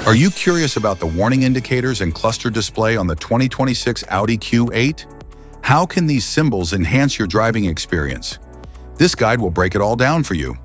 Are you curious about the warning indicators and cluster display on the 2026 Audi Q8? How can these symbols enhance your driving experience? This guide will break it all down for you.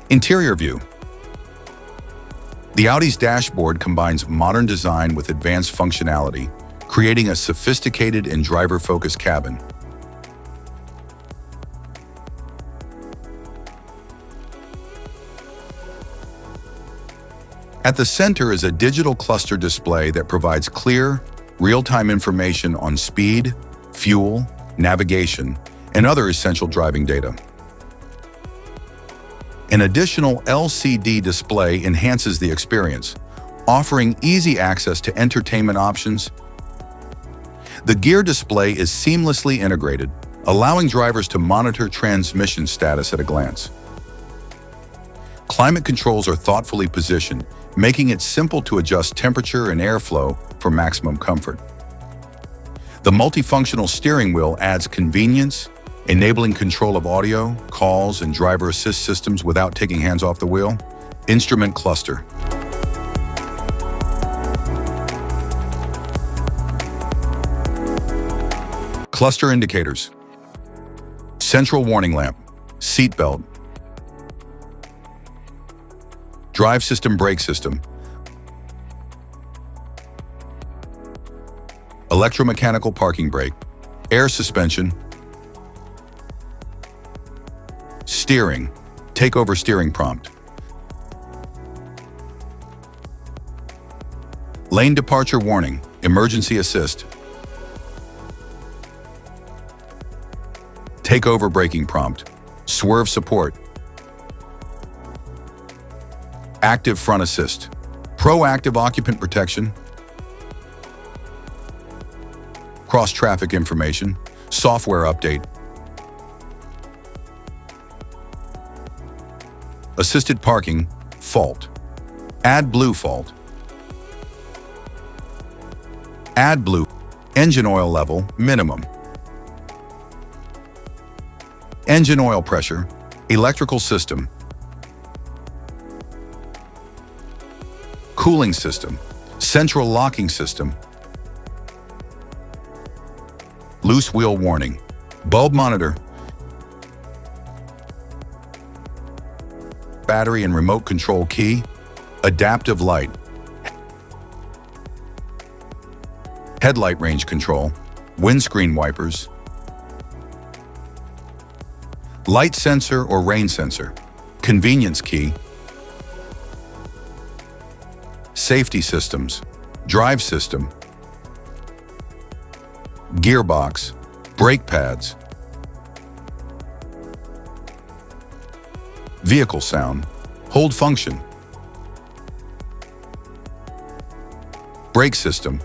Interior view. The Audi's dashboard combines modern design with advanced functionality, creating a sophisticated and driver-focused cabin. At the center is a digital cluster display that provides clear, real-time information on speed, fuel, navigation, and other essential driving data. An additional LCD display enhances the experience, offering easy access to entertainment options. The gear display is seamlessly integrated, allowing drivers to monitor transmission status at a glance. Climate controls are thoughtfully positioned, making it simple to adjust temperature and airflow for maximum comfort. The multifunctional steering wheel adds convenience, enabling control of audio, calls, and driver assist systems without taking hands off the wheel. Instrument cluster. Cluster indicators. Central warning lamp, seat belt, drive system, brake system, electromechanical parking brake, air suspension, steering, takeover steering prompt, lane departure warning, emergency assist, takeover braking prompt, swerve support, active front assist, proactive occupant protection, cross-traffic information, software update, assisted parking, fault, AdBlue fault, AdBlue, engine oil level, minimum, engine oil pressure, electrical system, cooling system, central locking system, loose wheel warning, bulb monitor, battery and remote control key, adaptive light, headlight range control, windscreen wipers, light sensor or rain sensor, convenience key, safety systems, drive system, gearbox, brake pads, vehicle sound, hold function, brake system,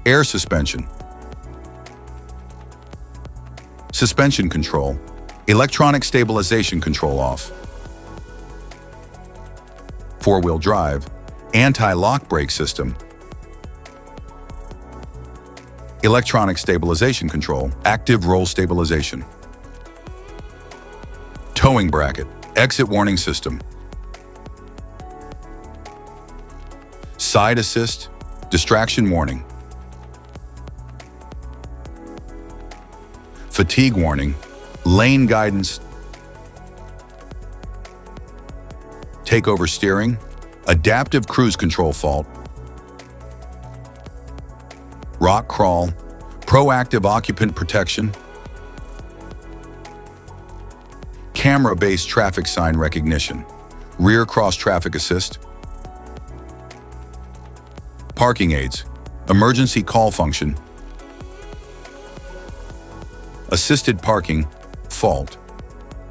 air suspension, suspension control, electronic stabilization control off, four-wheel drive, anti-lock brake system, electronic stabilization control, active roll stabilization, towing bracket, exit warning system, side assist, distraction warning, fatigue warning, lane guidance, takeover steering, adaptive cruise control fault, rock crawl, proactive occupant protection, camera-based traffic sign recognition, rear cross-traffic assist, parking aids, emergency call function, assisted parking, fault,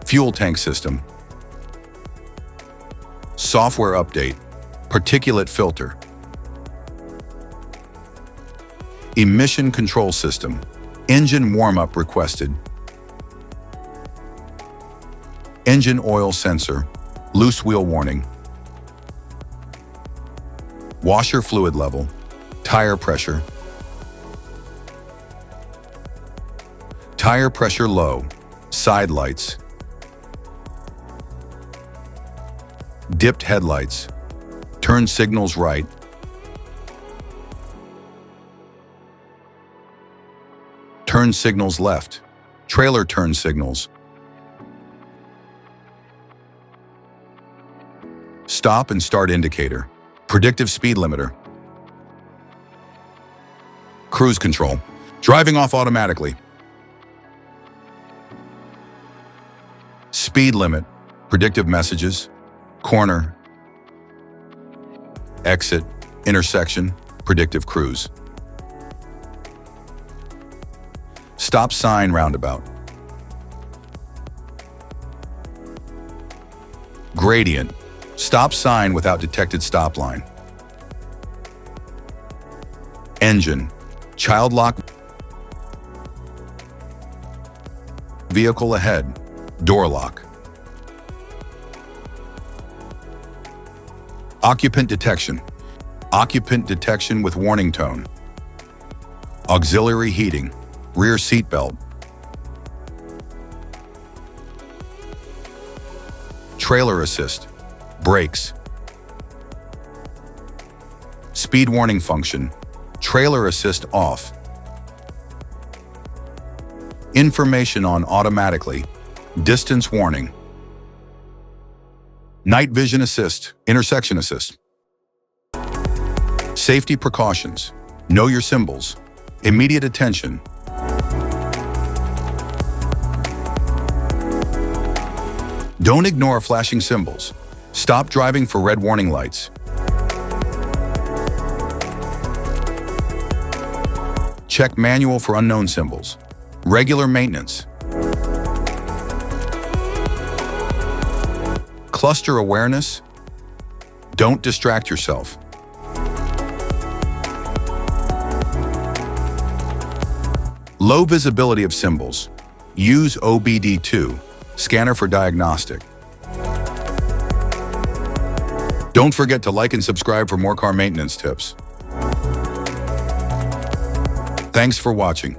fuel tank system, software update, particulate filter, Emission control system. Engine warm-up requested. Engine oil sensor. Loose wheel warning. Washer fluid level. Tire pressure. Tire pressure low. Side lights. Dipped headlights. Turn signals right. Turn signals left. Trailer turn signals. Stop and start indicator. Predictive speed limiter. Cruise control. Driving off automatically. Speed limit. Predictive messages. Corner. Exit. Intersection. Predictive cruise. Stop sign roundabout. Gradient. Stop sign without detected stop line. Engine. Child lock. Vehicle ahead. Door lock. Occupant detection. Occupant detection with warning tone. Auxiliary heating. Rear seat belt. Trailer assist. Brakes. Speed warning function. Trailer assist off. Information on automatically. Distance warning. Night vision assist. Intersection assist. Safety precautions. Know your symbols. Immediate attention. Don't ignore flashing symbols. Stop driving for red warning lights. Check manual for unknown symbols. Regular maintenance. Cluster awareness. Don't distract yourself. Low visibility of symbols. Use OBD2, scanner for diagnostic. Don't forget to like and subscribe for more car maintenance tips. Thanks for watching.